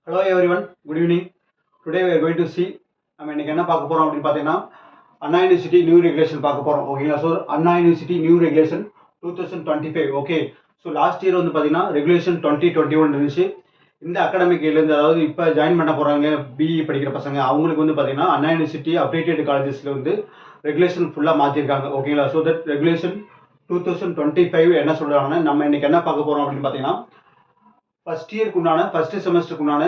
Hello everyone, good evening. Today we are going to see இன்னைக்கு என்ன பார்க்க போறோம் அப்படின்னு பார்த்தீங்கன்னா அண்ணா யூனிவர்சிட்டி நியூ ரெகுலேஷன் பார்க்க போறோம். ஓகேங்களா? So Anna university new regulation 2025. Okay, so last year வந்து பார்த்தீங்கன்னா ரெகுலேஷன் 2021 இருந்துச்சு. இந்த அகாடமிக் இயர்லேருந்து, அதாவது இப்போ ஜாயின் பண்ண போறாங்க பிஇ படிக்கிற பசங்க, அவங்களுக்கு வந்து பார்த்தீங்கன்னா அண்ணா யூனிவர்சிட்டி அப்டேட்டட் காலேஜஸ்ல வந்து ரெகுலேஷன் ஃபுல்லாக மாற்றிருக்காங்க. ஓகேங்களா? ஸோ தட் ரெகுலேஷன் 2025 என்ன சொல்றாங்கன்னா, நம்ம இன்னைக்கு என்ன பார்க்க போறோம் அப்படின்னு பார்த்தீங்கன்னா ஃபர்ஸ்ட் இயருக்கு உண்டான ஃபர்ஸ்ட் செமஸ்டருக்கு உண்டான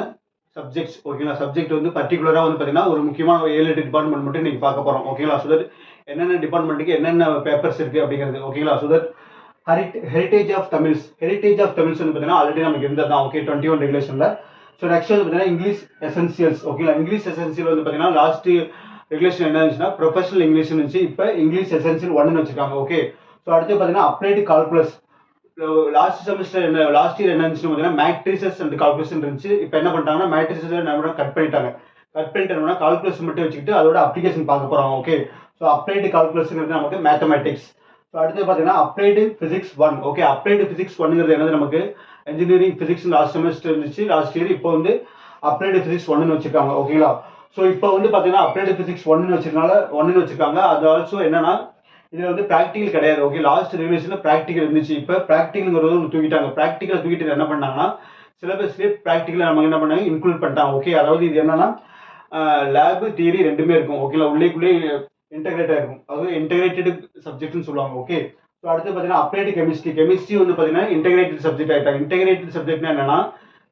சப்ஜெக்ட்ஸ். ஓகேங்களா? சப்ஜெக்ட் வந்து பர்டிகுலராக வந்து பார்த்தீங்கன்னா ஒரு முக்கியமான 7-8 டிபார்ட்மெண்ட் மட்டும் இன்னைக்கு பார்க்க போறோம். ஓகேங்களா? ஸோ தட் என்னென்ன டிபார்ட்மெண்ட்டுக்கு என்னென்ன பேப்பர்ஸ் இருக்கு அப்படிங்கிறது. ஓகேங்களா? So that heritage of Tamils வந்து பார்த்தீங்கன்னா ஆல்ரெடி நமக்கு இருந்தது தான். ஓகே, 21 ரெகுலேஷன்ல. ஸோ நெக்ஸ்ட் வந்து பார்த்தீங்கன்னா இங்கிலீஷ் எசென்சியல்ஸ். ஓகேங்களா? இங்கிலீஷ் எசென்சியல் வந்து பார்த்தீங்கன்னா லாஸ்ட் ரெகுலேஷன் என்ன இருந்துச்சுன்னா ப்ரொஃபஷனல் இங்கிலீஷ் இருந்துச்சு. இப்போ இங்கிலீஷ் எசென்சியல் 1 வச்சிருக்காங்க. ஓகே, ஸோ அடுத்து பார்த்தீங்கன்னா applied calculus. Last semester last year என்ன இருந்துச்சு பார்த்தீங்கன்னா மேட்ரிசஸ் அண்ட் கால்குலேஷன் இருந்துச்சு. இப்போ என்ன பண்ணிட்டாங்கன்னா மேட்ரிசஸ் நம்ம கட் பண்ணிட்டாங்க. கட் பண்ணிட்டோம்னா கால்குலேஷன் மட்டும் வச்சுக்கிட்டு அதோட அப்ளிகேஷன் பார்க்க போறோம். ஓகே, ஸோ அப்ளைடு கால்குலேஷன் நமக்கு மேத்தமேட்டிக்ஸ். ஸோ அடுத்து பார்த்தீங்கன்னா applied physics 1. Okay, applied physics 1 என்னது நமக்கு இன்ஜினியரிங் பிசிக்ஸ் லாஸ்ட் செமஸ்டர் இருந்துச்சு லாஸ்ட் இயர். இப்போ வந்து அப்ளைடு பிசிக்ஸ் 1 வச்சிருக்காங்க. ஓகேங்களா? ஸோ இப்போ வந்து பார்த்தீங்கன்னா அப்ளைடு பிசிக்ஸ் 1 வச்சிருக்காங்க. அது ஆல்சோ என்னன்னா இதுல வந்து பிராக்டிகல் கிடையாது. ஓகே, லாஸ்ட் ரெகுலேஷன்ல பிராக்டிகல் இருந்துச்சு. இப்போ பிராக்டிகல்ங்கிறது ஒன்று தூக்கிட்டாங்க. பிராக்டிகலை தூக்கிட்டு என்ன பண்ணாங்கன்னா சிலபஸ்லேயே பிராக்டிகலை நம்ம என்ன பண்ணாங்க இன்க்ளூட் பண்ணிட்டாங்க. ஓகே, அதாவது இது என்னன்னா லேபு தியரி ரெண்டுமே இருக்கும். ஓகேங்களா? உள்ளேக்குள்ளே இன்டெகிரேட் ஆயிருக்கும். அதாவது இன்டெகிரேட்டட் சப்ஜெக்ட்னு சொல்லுவாங்க. ஓகே, ஸோ அடுத்து பார்த்தீங்கன்னா அப்ளைடு கெமிஸ்ட்ரி வந்து பார்த்தீங்கன்னா இன்டெகிரேட்டட் சப்ஜெக்ட் ஆயிட்டாங்க. இன்டெகிரேட்டட் சப்ஜெக்ட்னா என்னன்னா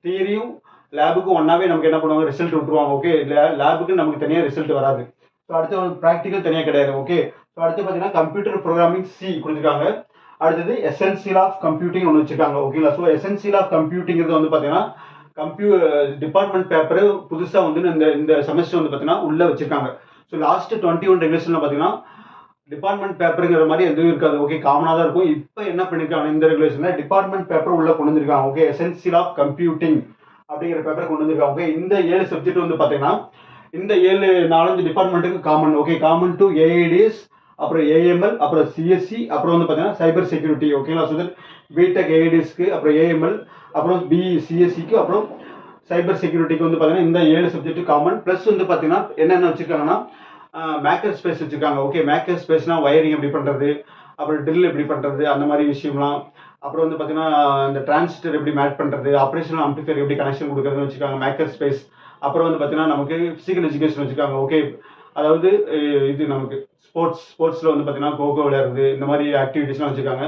தியரியும் லேபுக்கும் ஒன்னாவே நமக்கு என்ன பண்ணுவாங்க ரிசல்ட் விட்டுருவாங்க. ஓகே, லேபுக்கு நமக்கு தனியாக ரிசல்ட் வராது. ஸோ அடுத்து ப்ராக்டிக்கல் தனியாக கிடையாது. ஓகே, ஸோ அடுத்து பார்த்தீங்கன்னா கம்ப்யூட்டர் ப்ரோக்ராமிங் சி கொடுத்துருக்காங்க. அடுத்தது எசென்சியல் ஆஃப் கம்ப்யூட்டிங் ஒன்று வச்சிருக்காங்க. ஓகேங்களா? ஸோ எசென்சியல் ஆஃப் கம்ப்யூட்டிங்கிறது வந்து பார்த்தீங்கன்னா டிபார்ட்மெண்ட் பேப்பர் புதுசாக வந்து இந்த செமஸ்டர் வந்து பார்த்தீங்கன்னா உள்ள வச்சிருக்காங்க. ஸோ லாஸ்ட் 21 ரெகுலேஷன்ல பார்த்தீங்கன்னா டிபார்ட்மெண்ட் பேப்பருங்கிற மாதிரி எதுவும் இருக்காது. ஓகே, காமனாக தான் இருக்கும். இப்போ என்ன பண்ணிருக்காங்க இந்த ரெகுலேஷன்ல டிபார்ட்மெண்ட் பேப்பர் உள்ள கொண்டு வந்திருக்காங்க. ஓகே, எசென்சியல் ஆஃப் கம்ப்யூட்டிங் அப்படிங்கிற பேப்பர் கொண்டு வந்திருக்காங்க. ஓகே, இந்த 7 சப்ஜெக்ட் வந்து பார்த்தீங்கன்னா இந்த 4 டிபார்ட்மெண்ட்டுக்கு common. Okay, common to AIDS, அப்புறம் ஏஎம்எல், அப்புறம் சிஎஸ்சி, அப்புறம் வந்து பார்த்தீங்கன்னா சைபர் செக்யூரிட்டி. ஓகேங்களா? ஸோ தட் பிடெக் ஏஐடிஎஸ்க்கு, அப்புறம் ஏஎம்எல், அப்புறம் பிஇ சிஎஸ்சிக்கு, அப்புறம் சைபர் செக்யூரிட்டிக்கு வந்து பார்த்தீங்கன்னா இந்த 7 சப்ஜெக்ட் காமன். ப்ளஸ் வந்து பார்த்தீங்கன்னா என்னென்ன வச்சிருக்காங்கன்னா மேக்கர் ஸ்பேஸ் வச்சிருக்காங்க. ஓகே, மேக்கர் ஸ்பேஸ்னா வயரிங் எப்படி பண்ணுறது, அப்புறம் ட்ரில் எப்படி பண்ணுறது, அந்த மாதிரி விஷயம்லாம். அப்புறம் வந்து பார்த்தீங்கன்னா இந்த டிரான்சிஸ்டர் எப்படி மேட் பண்ணுறது, ஆப்ரேஷனல் ஆம்பிளிஃபையர் எப்படி கனெக்ஷன் கொடுக்குறதுன்னு வச்சுருக்காங்க மேக்கர் ஸ்பேஸ். அப்புறம் வந்து பார்த்தீங்கன்னா நமக்கு ஃபிசிக்கல் எஜுகேஷன் வச்சுருக்காங்க. ஓகே, அதாவது இது நமக்கு ஸ்போர்ட்ஸில் வந்து பார்த்தீங்கன்னா கோகோ விளையாடுறது, இந்த மாதிரி ஆக்டிவிட்டீஸ்லாம் வச்சுருக்காங்க.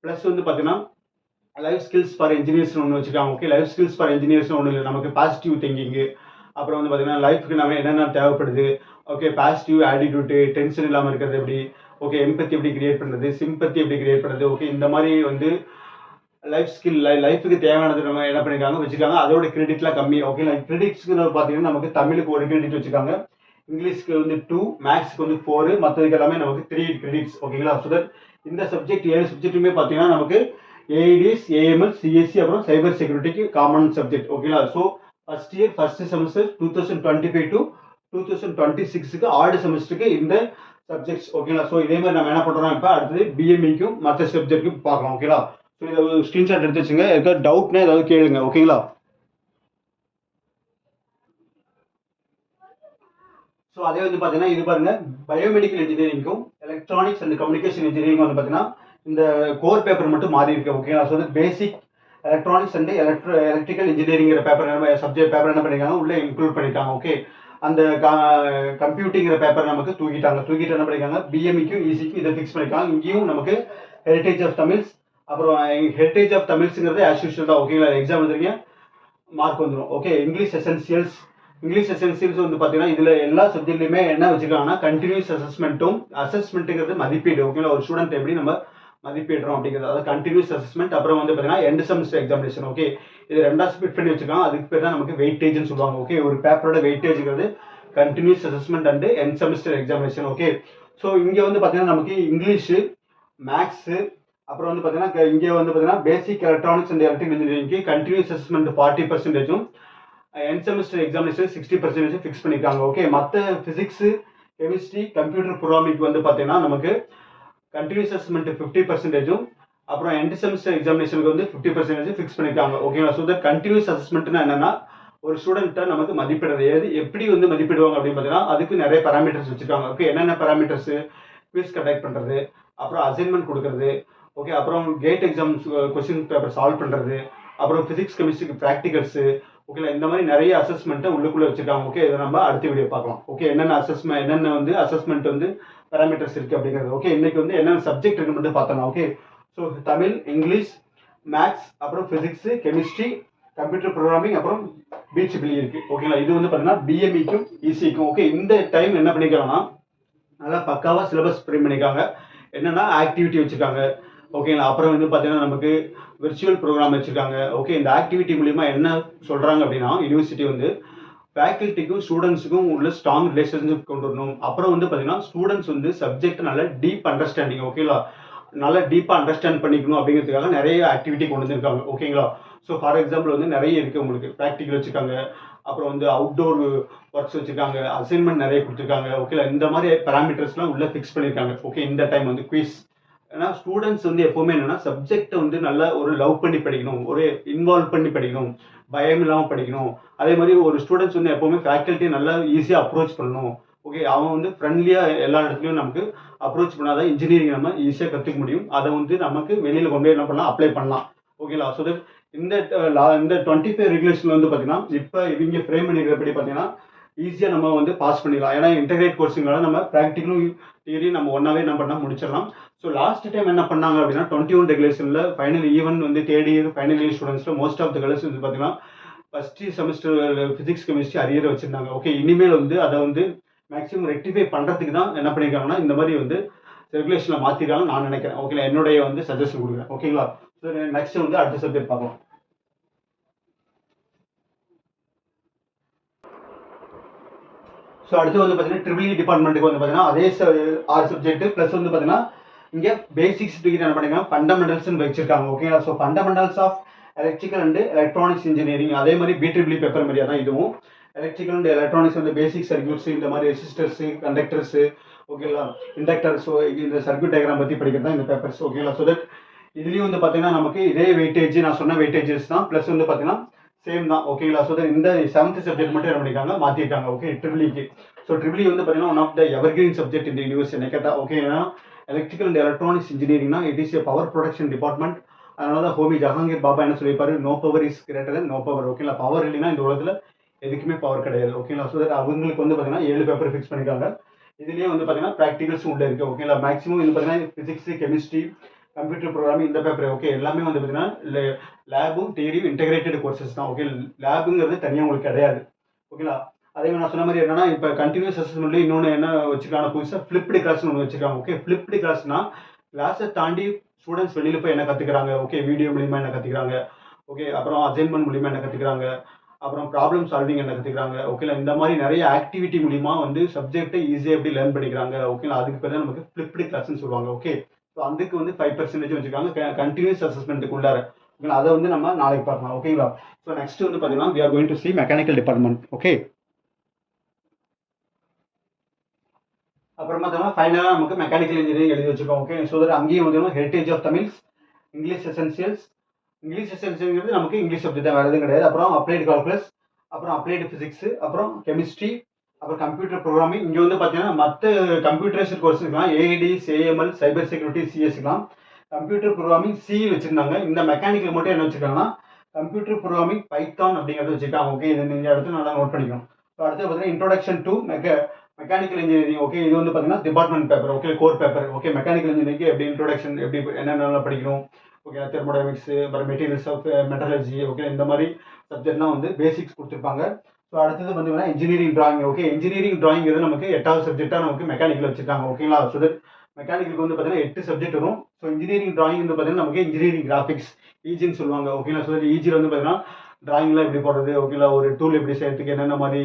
ப்ளஸ் வந்து பார்த்தீங்கன்னா லைஃப் ஸ்கில்ஸ் ஃபார் இன்ஜினியர்ஸ்னு ஒன்று வச்சுருக்காங்க. ஓகே, லைஃப் ஸ்கில்ஸ் ஃபார் இன்ஜினியர்ஸ்னு ஒன்று இல்லை, நமக்கு பாசிட்டிவ் திங்கிங்கு, அப்புறம் வந்து பார்த்தீங்கன்னா லைஃப்க்கு நம்ம என்னென்ன தேவைப்படுது, ஓகே, பாசிட்டிவ் ஆட்டிடியூட்டு, டென்ஷன் இல்லாமல் இருக்கிறது எப்படி, ஓகே, எம்பத்தி எப்படி கிரியேட் பண்ணுறது, சிம்பத்தி எப்படி கிரியேட் பண்ணுறது. ஓகே, இந்த மாதிரி வந்து லைஃப் ஸ்கில் லைஃபுக்கு தேவையானது நம்ம என்ன பண்ணிருக்காங்க வச்சுருக்காங்க. அதோட கிரெடிட்லாம் கம்மி. ஓகே, கிரெடிட்ஸ்க்கு பார்த்தீங்கன்னா நமக்கு தமிழுக்கு 1 கிரெடிட் வச்சுருக்காங்க, இங்கிலீஷ்க்கு வந்து 2, மேக்ஸ்க்கு வந்து 4, மற்றதுக்கு எல்லாமே நமக்கு 3 கிரெடிட்ஸ். ஓகேங்களா? ஸோ தட் இந்த சப்ஜெக்ட் 7 சப்ஜெக்ட்டுமே பார்த்தீங்கன்னா நமக்கு ஏஐடிஎஸ், ஏஎம்எல், சிஎஸ்சி, அப்புறம் சைபர் செக்யூரிட்டிக்கு காமன் சப்ஜெக்ட். ஓகேங்களா? So first year first semester 2025 to 2026க்கு ஆடு செமஸ்டருக்கு இந்த சப்ஜெக்ட்ஸ். ஓகேங்களா? ஸோ இதே மாதிரி நம்ம என்ன பண்ணுறோம் இப்போ அடுத்தது பிஎம்இக்கும் மற்ற சப்ஜெக்ட்டுக்கும் பார்க்கலாம். ஓகேங்களா? ஸோ இதை ஸ்க்ரீன்ஷாட் எடுத்து வச்சுங்க. ஏதாவது டவுட்னா ஏதாவது கேளுங்க. ஓகேங்களா? ஸோ அதே வந்து பார்த்தீங்கன்னா இது பாருங்க, பயோமெடிக்கல் இன்ஜினியரிங்கும் எலக்ட்ரானிக்ஸ் அண்ட் கம்யூனிகேஷன் இன்ஜினியரிங் வந்து பார்த்தீங்கன்னா இந்த கோர் பேப்பர் மட்டும் மாறி இருக்கு. ஓகேங்களா? So basic electronics and electrical இன்ஜினியரிங்கிற பேப்பர் சப்ஜெக்ட் பேப்பர் என்ன பண்ணிருக்காங்க உள்ள இன்க்ளூட் பண்ணிட்டாங்க. ஓகே, அந்த கம்ப்யூட்டிங்கிற பேப்பர் நமக்கு தூக்கிட்டு என்ன பண்ணிருக்காங்க பிஎம்இக்கும் இசிக்கும் இதை ஃபிக்ஸ் பண்ணிருக்காங்க. இங்கேயும் நமக்கு ஹெரிட்டேஜ் ஆஃப் தமிழ்ஸ், அப்புறம் ஹெரிட்டேஜ் ஆஃப் தமிழ்ஸ்ங்கிறது ஆஸ் யூஷுவல் தான். ஓகேங்களா? எக்ஸாம் எழுதுறீங்க மார்க் வந்துடும். ஓகே, இங்கிலீஷ் எசென்சியல்ஸ் வந்து பார்த்தீங்கன்னா இதில் எல்லா சப்ஜெக்ட்லையுமே என்ன வச்சுருக்காங்கன்னா கண்டினியூஸ் அசஸ்மெண்ட்டுங்கிறது மதிப்பீடு. ஓகேங்களா? ஒரு ஸ்டூடெண்ட் எப்படி நம்ம மதிப்பீடுறோம் அப்படிங்கிறது, அதாவது கண்டினியூஸ் அசஸ்மெண்ட். அப்புறம் வந்து பார்த்தீங்கன்னா எண்ட் செமஸ்டர் எக்ஸாமினேஷன். ஓகே, இது 2ஆக ஸ்பிட் பண்ணி வச்சுருக்காங்க. அதுக்கு பேர் தான் நமக்கு வெயிட்டேஜ்னு சொல்லுவாங்க. ஓகே, ஒரு பேப்பரோட வெயிட்டேஜ்ங்கிறது continuous assessment and end semester examination. Okay, so இங்கே வந்து பார்த்தீங்கன்னா நமக்கு இங்கிலீஷு, மேக்ஸு, அப்புறம் வந்து பார்த்தீங்கன்னா இங்கே வந்து பார்த்தீங்கன்னா பேசிக் எலக்ட்ரானிக்ஸ் அண்ட் எலக்ட்ரிக்கல் இன்ஜினியரிங்க்கு continuous assessment 40%, end semester examination 60% fix பண்ணியிருக்காங்க. ஓகே, மற்ற பிசிக்ஸ், கெமிஸ்ட்ரி, கம்ப்யூட்டர் ப்ரோக்ராமிங் வந்து பார்த்தீங்கன்னா நமக்கு கண்டினியூஸ் அசஸ்மெண்ட் 50%, அப்புறம் எண்ட் செமஸ்டர் எக்ஸாமினேஷனுக்கு வந்து 50% ஃபிக்ஸ் பண்ணியிருக்காங்க. ஓகேங்களா? ஸோ தட் கண்டினியூஸ் அசஸ்மெண்ட்னா என்னன்னா ஒரு ஸ்டூடெண்ட்டை நமக்கு மதிப்பிடுறது எப்படி வந்து மதிப்பிடுவாங்க அப்படின்னு பார்த்தீங்கன்னா அதுக்கு நிறைய பேராமீட்டர்ஸ் வச்சுருக்காங்க. ஓகே, என்னென்ன பேராமீட்டர்ஸு? குவிஸ் கண்டக்ட் பண்ணுறது, அப்புறம் அசைன்மெண்ட் கொடுக்குறது, ஓகே, அப்புறம் GATE exams question paper solve பண்ணுறது, அப்புறம் ஃபிசிக்ஸ் கெமிஸ்ட்ரிக்கு ப்ராக்டிகல்ஸு, ஓகேங்களா, இந்த மாதிரி நிறைய அசஸ்மெண்ட்டை உள்ளுக்குள்ளே வச்சுருக்காங்க. ஓகே, இதை நம்ம அடுத்த வீடியோ பார்க்கலாம். ஓகே, என்னென்ன வந்து அசஸ்மெண்ட் வந்து பேராமீட்டர்ஸ் இருக்குது அப்படிங்கிறது. ஓகே, இன்னைக்கு வந்து என்னென்ன சப்ஜெக்ட் இருக்குன்னு மட்டும் பார்த்தோம். Okay, so Tamil, English, maths, அப்புறம் ஃபிசிக்ஸு, கெமிஸ்ட்ரி, கம்ப்யூட்டர் ப்ரோக்ராமிங், அப்புறம் பிஹெச்பி இருக்கு. ஓகேங்களா, இது வந்து பார்த்தீங்கன்னா பிஎம்இக்கும் இசிக்கும். ஓகே, இந்த டைம் என்ன பண்ணிக்கலாம்னா நல்லா பக்காவாக சிலபஸ் ஃப்ரேம் பண்ணியிருக்காங்க. என்னென்னா ஆக்டிவிட்டி வச்சுருக்காங்க. ஓகேங்களா, அப்புறம் வந்து பார்த்தீங்கன்னா நமக்கு விர்ச்சுவல் ப்ரோக்ராம் வச்சுருக்காங்க. ஓகே, இந்த ஆக்டிவிட்டி மூலிமா என்ன சொல்கிறாங்க அப்படின்னா யூனிவர்சிட்டி வந்து ஃபேக்கல்ட்டிக்கும் ஸ்டூடெண்ட்ஸுக்கும் உள்ள ஸ்ட்ராங் ரிலேஷன்ஷிப் கொண்டு வரணும். அப்புறம் வந்து பார்த்தீங்கன்னா ஸ்டூடெண்ட்ஸ் வந்து சப்ஜெக்ட் நல்ல டீப் அண்டர்ஸ்டாண்டிங், ஓகேங்களா, நல்லா டீப்பாக அண்டர்ஸ்டாண்ட் பண்ணிக்கணும் அப்படிங்கிறதுக்காக நிறைய ஆக்டிவிட்டி கொண்டு வந்திருக்காங்க. ஓகேங்களா, ஸோ ஃபார் எக்ஸாம்பிள் வந்து நிறைய இருக்குது உங்களுக்கு. ப்ராக்டிக்கல் வச்சுருக்காங்க, அப்புறம் வந்து அவுட்டோர் ஒர்க்ஸ் வச்சுருக்காங்க, அசைன்மெண்ட் நிறைய கொடுத்துருக்காங்க. ஓகேங்களா, இந்த மாதிரி பேராமீட்டர்ஸ்லாம் உள்ளே ஃபிக்ஸ் பண்ணியிருக்காங்க. ஓகே, இந்த டைம் வந்து குவிஸ். ஏன்னா ஸ்டூடெண்ட்ஸ் வந்து எப்போவுமே என்னென்னா சப்ஜெக்டை வந்து நல்லா ஒரு லவ் பண்ணி படிக்கணும், ஒரு இன்வால்வ் பண்ணி படிக்கணும், பயம் இல்லாமல் படிக்கணும். அதே மாதிரி ஒரு ஸ்டூடெண்ட்ஸ் வந்து எப்போவுமே ஃபேக்கல்ட்டியை நல்லா ஈஸியாக அப்ரோச் பண்ணணும். ஓகே, அவன் வந்து ஃப்ரெண்ட்லியாக எல்லா இடத்துலையும் நமக்கு அப்ரோச் பண்ணாதான் இன்ஜினியரிங் நம்ம ஈஸியாக கற்றுக்க முடியும். அதை வந்து நமக்கு வெளியில் கொண்டு போய் என்ன பண்ணலாம், அப்ளை பண்ணலாம். ஓகேங்களா, ஸோ தட் இந்த 25 ரெகுலேஷன் வந்து பார்த்தீங்கன்னா இப்போ இவங்க ஃப்ரேம் பண்ணிக்கிறபடி பார்த்தீங்கன்னா ஈஸியாக நம்ம வந்து பாஸ் பண்ணிடலாம். ஏன்னா இன்டெகிரேட் கோர்ஸுங்களால நம்ம ப்ராக்டிக்கலும் தியரியும் நம்ம ஒன்றாவே என்ன பண்ணால் முடிச்சிடலாம். ஸோ லாஸ்ட் டைம் என்ன பண்ணாங்க அப்படின்னா 21 ரெகுலேஷனில் ஃபைனல் ஈவன் வந்து தேர்ட் இயர் ஃபைனல் இயர் ஸ்டூடெண்ட்ஸில் மோஸ்ட் ஆஃப் த கேர்ள்ஸ் வந்து பார்த்தீங்கன்னா first semester physics chemistry arrear வச்சுருந்தாங்க. ஓகே, இனிமேல் வந்து அதை வந்து மேக்ஸிமம் ரெக்டிஃபை பண்ணுறதுக்கு தான் என்ன பண்ணியிருக்காங்கன்னா இந்த மாதிரி வந்து ரெகுலேஷனில் மாற்றிருக்காங்க நான் நினைக்கிறேன். ஓகேங்களா, என்னுடைய வந்து சஜஷன் கொடுக்குறேன். ஓகேங்களா, ஸோ நெக்ஸ்ட் வந்து அடுத்த சப்ஜெக்ட் பார்க்கலாம். ஸோ அடுத்து வந்து பார்த்தீங்கன்னா ட்ரிபிள் டிபார்ட்மெண்ட்டுக்கு வந்து பார்த்தீங்கன்னா அதே 6 சப்ஜெக்ட் ப்ளஸ் வந்து பார்த்தீங்கன்னா இங்கே பேசிக்ஸ் என்ன பண்ணிங்கன்னா ஃபண்டமெண்டல்ஸ்னு வச்சிருக்காங்க. ஓகேங்களா, so fundamentals of electrical and electronics engineering, அதே மாதிரி பிட்ரிபிளி பேப்பர் மாதிரியா தான் இதுவும். எலக்ட்ரிக்கல் அண்ட் எலக்ட்ரானிக்ஸ் வந்து பேசிக் சர்க்யூட்ஸ், இந்த மாதிரி ரெசிஸ்டர்ஸு, கண்டக்டர்ஸு, ஓகேங்களா, இண்டக்டர், ஸோ இந்த சர்க்யூட் டயக்ராம் பற்றி படிக்கிறது தான் இந்த பேப்பர்ஸ். ஓகேங்களா, ஸோ தட் இதுலேயும் வந்து பார்த்தீங்கன்னா நமக்கு இதே வெயிட்டேஜ் நான் சொன்ன வெயிட்டேஜஸ் தான், ப்ளஸ் வந்து பார்த்தீங்கன்னா சேம் தான். ஓகேங்களா, ஸோ தட் இந்த 7th சப்ஜெக்ட் மட்டும் என்ன பண்ணியிருக்காங்க, மாற்றிருக்காங்க. ஓகே, ட்ரிபிளிக்கு. ஸோ ட்ரிபிளி வந்து பார்த்தீங்கன்னா one of the evergreen subject இந்த யூனிவர்சிட்டி என்ன கேட்டால். ஓகே, ஏன்னா எலக்ட்ரிக்கல் அண்ட் எலக்ட்ரானிக்ஸ் இன்ஜினியரிங்னா it is a power production department. அதனால தான் ஹோமி ஜஹாங்கீர் பாபா என்ன சொல்லியிருப்பாரு, no power is greater then no power. ஓகேங்களா, பவர் இல்லைன்னா இந்த உலகத்தில் எதுக்குமே பவர் கிடையாது. ஓகேங்களா, ஸோ தட் அவங்களுக்கு வந்து பார்த்தீங்கன்னா 7 பேப்பர் ஃபிக்ஸ் பண்ணியிருக்காங்க. இதுலேயே வந்து பார்த்தீங்கன்னா ப்ராக்டிகல்ஸும் உள்ள இருக்குது. ஓகேங்களா, மேக்ஸிமம் வந்து பார்த்தீங்கன்னா ஃபிசிக்ஸ், கெமிஸ்ட்ரி, கம்ப்யூட்டர் ப்ரோக்ராமிங் இந்த பேப்பர். ஓகே, எல்லாமே வந்து பார்த்தீங்கன்னா லேபும் தியரியும் இன்டெகிரேட்டட் கோர்சஸ் தான். ஓகே, லேபுங்கிறது தனியாக உங்களுக்கு கிடையாது. ஓகேங்களா, அதே மாதிரி நான் சொன்ன மாதிரி என்னன்னா இப்போ கண்டினியூஸ் அசஸ்மெண்ட்ல இன்னொன்று என்ன வச்சிருக்காங்க புதுசாக ஃபிளிப்டு கிளாஸ்னு ஒன்று வச்சிருக்காங்க. ஓகே, ஃபிளிப்டு கிளாஸ்னா கிளாஸை தாண்டி ஸ்டூடெண்ட்ஸ் வெளியில் போய் என்ன கற்றுக்குறாங்க. ஓகே, வீடியோ மூலிமா என்ன கற்றுக்குறாங்க. ஓகே, அப்புறம் அசைன்மெண்ட் மூலிமா என்ன கற்றுக்குறாங்க, அப்புறம் ப்ராப்ளம் சால்விங் என்ன கற்றுக்குறாங்க. ஓகேங்களா, இந்த மாதிரி நிறைய ஆக்டிவிட்டி மூலிமா வந்து சப்ஜெக்டை ஈஸியாக எப்படி லேர்ன் பண்ணிக்கிறாங்க. ஓகேங்களா, அதுக்கு பேர் தான் நமக்கு ஃபிளிப்டு கிளாஸ்ன்னு சொல்லுவாங்க. ஓகே, ஸோ அதுக்கு வந்து 5% வச்சிருக்காங்க கண்டினியூஸ் அசஸ்மெண்ட்டுக்கு உள்ளார. ஓகேங்களா, அதை வந்து நம்ம நாளைக்கு பார்க்கலாம். ஓகேங்களா, ஸோ நெக்ஸ்ட் வந்து பார்த்தீங்கன்னா we are going to see mechanical department. Okay, அப்புறம் பார்த்தோம்னா ஃபைனலாக நமக்கு மெக்கானிக்கல் இன்ஜினியரிங் எழுதி வச்சிருக்கோம். ஓகே, ஸோ தட் அங்கேயும் வந்து heritage of Tamils, English essentials. English எசென்சியல்ங்கிறது நமக்கு இங்கிலீஷ் சப்ஜெக்ட் தான், வேறு எதுவும் கிடையாது. அப்புறம் அப்ளைடு கால்குலஸ், அப்புறம் அப்ளைடு ஃபிசிக்ஸ், அப்புறம் கெமிஸ்ட்ரி, அப்புறம் கம்ப்யூட்டர் ப்ரோக்ராமிங். இங்கே வந்து பார்த்தீங்கன்னா மற்ற கம்ப்யூட்டரைஸ்ட் கோர்ஸுக்கெல்லாம் ஏஐடிஸ், ஏஎம்எல், சைபர் செக்யூரிட்டி, சிஎஸ்லாம் கம்ப்யூட்டர் ப்ரோக்ராமிங் சி வச்சிருந்தாங்க. இந்த மெக்கானிக்கல் மட்டும் என்ன வச்சிருக்காங்கன்னா கம்ப்யூட்டர் ப்ரோக்ராமிங் பைத்தான் அப்படிங்கிறது வச்சிருக்காங்க. ஓகே, இது நீங்கள் அடுத்து நல்லா நோட் பண்ணிக்கணும். ஸோ அடுத்து பார்த்தீங்கன்னா introduction to mechanical engineering. Okay, இது வந்து பார்த்தீங்கன்னா department paper. Okay, core paper. Okay, mechanical engineering எப்படி இன்ட்ரோடக்ஷன் எப்படி என்னென்ன படிக்கணும். ஓகே, தெர்மோடைனமிக்ஸ், அப்புறம் மெட்டீரியல்ஸ் ஆஃப் மெட்டலர்ஜி. ஓகே, இந்த மாதிரி சப்ஜெக்ட்லாம் வந்து பேசிக்ஸ் கொடுத்துருப்பாங்க. ஸோ அடுத்தது பார்த்தீங்கன்னா engineering drawing. Okay, engineering drawing நமக்கு 8வது சப்ஜெக்டாக நமக்கு மெக்கானிக்கல் வச்சிருக்காங்க. ஓகேங்களா, ஸோ தட் மெக்கானிக்கலுக்கு வந்து பார்த்தீங்கன்னா 8 சப்ஜெக்ட் வரும். ஸோ இன்ஜினியரிங் டிராயிங் வந்து பார்த்தீங்கன்னா நமக்கு இன்ஜினியரிங் கிராஃபிக்ஸ் ஈஜின்னு சொல்லுவாங்க. ஓகேங்களா, ஸோ ஈஜியில் வந்து பார்த்தீங்கன்னா டிராயிங்லாம் எப்படி போடுறது. ஓகேங்களா, ஒரு டூல் எப்படி செய்யறதுக்கு என்னென்ன மாதிரி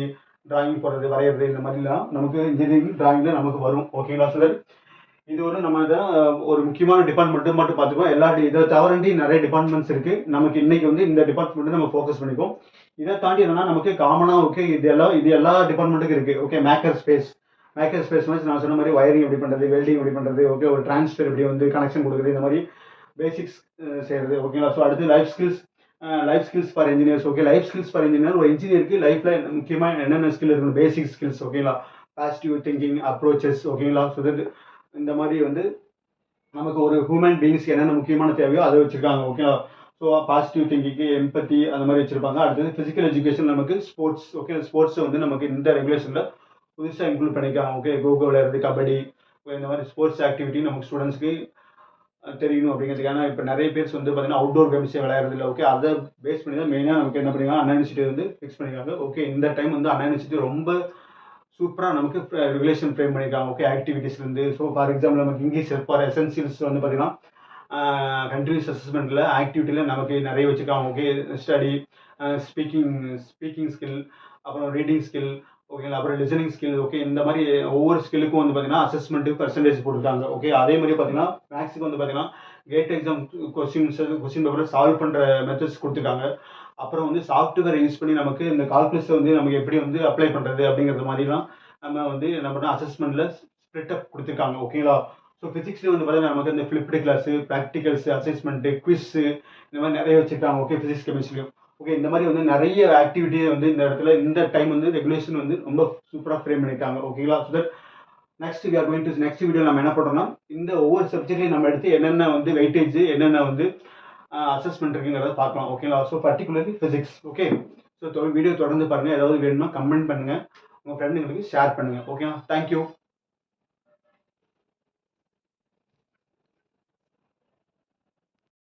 டிராயிங் போடுறது, வரைகிறது, இந்த மாதிரிலாம் நமக்கு இன்ஜினியரிங் டிராயிங்கில் நமக்கு வரும். ஓகேங்களா, ஸோ தட் இது ஒரு நம்ம ஒரு முக்கியமான டிபார்ட்மெண்ட் மட்டும் பார்த்துக்கோம். எல்லா இதை தவிரண்டி நிறைய டிபார்ட்மெண்ட்ஸ் இருக்கு. நமக்கு இன்னைக்கு வந்து இந்த டிபார்ட்மெண்ட் நம்ம ஃபோக்கஸ் பண்ணிப்போம். இதை தாண்டி என்னன்னா நமக்கு காமனா ஓகே இது எல்லா டிபார்ட்மெண்ட்டுக்கும் இருக்கு. ஓகே, மேக்கர் ஸ்பேஸ் மாதிரி நான் சொன்ன மாதிரி வயரிங் எப்படி பண்றது, வெல்டிங் எப்படி பண்றது, ஓகே, ஒரு டிரான்ஸ்ஃபர் எப்படி வந்து கனெக்ஷன் கொடுக்குறது, இந்த மாதிரி பேசிக்ஸ் செய்யறது. ஓகேங்களா, ஸோ அடுத்து life skills life skills for engineers. Okay, life skills for engineer ஒரு இன்ஜினியருக்கு லைஃப்பில் முக்கியமாக என்னென்ன ஸ்கில் இருக்கணும், பேசிக் ஸ்கில்ஸ். ஓகேங்களா, பாசிட்டிவ் திங்கிங் அப்ரோச்சஸ். ஓகேங்களா, ஸோ தட் இந்த மாதிரி வந்து நமக்கு ஒரு ஹியூமன் பீயிங்ஸ்க்கு என்னென்ன முக்கியமான தேவையோ அதை வச்சுருக்காங்க. ஓகேங்களா, ஸோ பாசிட்டிவ் திங்கிங்கு, எம்பத்தி அந்த மாதிரி வச்சுருப்பாங்க. அடுத்தது ஃபிசிக்கல் எஜுகேஷன், நமக்கு ஸ்போர்ட்ஸ். ஓகே, ஸ்போர்ட்ஸ் வந்து நமக்கு இந்த ரெகுலேஷனில் புதுசாக இன்க்ளூட் பண்ணியிருக்காங்க. ஓகே, கோகோ விளையாடுறது, கபடி, இந்த மாதிரி ஸ்போர்ட்ஸ் ஆக்டிவிட்டி நமக்கு ஸ்டூடெண்ட்ஸ்க்கு தெரியணும் அப்படிங்கிறதுக்கு. ஏன்னா இப்போ நிறைய பேர்ஸ் வந்து பார்த்தீங்கன்னா அவுட்டோர் கேம்ஸே விளையாடுறது இல்லை. ஓகே, அதை பேஸ் பண்ணி தான் மெயினாக நமக்கு என்ன பண்ணிருக்காங்க, அண்ணா யூனிவர்சிட்டி வந்து ஃபிக்ஸ் பண்ணியிருக்காங்க. ஓகே, இந்த டைம் வந்து அண்ணா யூனிவர்சிட்டி ரொம்ப சூப்பராக நமக்கு ரெகுலேஷன் ஃப்ரேம் பண்ணியிருக்காங்க. ஓகே, ஆக்டிவிட்டீஸ்லேருந்து. ஸோ ஃபார் எக்ஸாம்பிள் நமக்கு இங்கிலீஷ் ஃபார் எசென்சியல்ஸ் வந்து பார்த்தீங்கன்னா கண்டினியூஸ் அசஸ்மெண்ட்டில் ஆக்டிவிட்டியில் நமக்கு நிறைய வச்சுருக்காங்க. Okay, study, speaking speaking skill, அப்புறம் ரீடிங் ஸ்கில். ஓகேங்களா, அப்புறம் லிசனிங் ஸ்கில். ஓகே, இந்த மாதிரி ஒவ்வொரு ஸ்கில்லுக்கும் வந்து பார்த்தீங்கன்னா அசஸ்மெண்ட்டு பர்சன்டேஜ் போட்டுருக்காங்க. ஓகே, அதே மாதிரி பார்த்தீங்கன்னா மேக்ஸுக்கு வந்து பார்த்தீங்கன்னா கேட் எக்ஸாம் கொஸ்டின் பேப்பரை சால்வ் பண்ணுற மெத்தட்ஸ் கொடுத்துருக்காங்க. அப்புறம் வந்து சாஃப்ட்வேர் யூஸ் பண்ணி நமக்கு இந்த கால்குலஸை வந்து நமக்கு எப்படி வந்து அப்ளை பண்ணுறது அப்படிங்கிறது மாதிரிலாம் நம்ம வந்து என்ன பண்ணால் அசஸ்மெண்ட்டில் ஸ்ப்ளிட் அப் கொடுத்துருக்காங்க. ஓகேங்களா, ஸோ ஃபிசிக்ஸ்லேயே வந்து பார்த்தீங்கன்னா நமக்கு இந்த ஃபிளிப்டு கிளாஸு, ப்ராக்டிகல்ஸு, அசஸ்மெண்ட்டு, குவிஸ்ஸு, இந்த மாதிரி நிறைய வச்சுருக்காங்க. Okay, physics கெமிஸ்ட்ரியும். ஓகே, இந்த மாதிரி வந்து நிறைய ஆக்டிவிட்டியை வந்து இந்த இடத்துல இந்த டைம் வந்து ரெகுலேஷன் வந்து ரொம்ப சூப்பராக ஃப்ரேம் பண்ணியிருக்காங்க. ஓகேங்களா, ஸோ தட் நெக்ஸ்ட் வீடியோ நம்ம என்ன பண்ணுறோம்னா இந்த ஒவ்வொரு சப்ஜெக்ட்லையும் நம்ம எடுத்து என்னென்ன வந்து வெயிட்டேஜ், என்னென்ன வந்து அசஸ்மெண்ட் இருக்குங்கிறத பார்க்கலாம். ஓகேங்களா, so particularly physics. Okay, so video தொடர்ந்து பாருங்கள். ஏதாவது வேணும்னா கமெண்ட் பண்ணுங்கள், உங்கள் ஃப்ரெண்டுங்களுக்கு ஷேர் பண்ணுங்கள். ஓகேங்களா, தேங்க்யூ.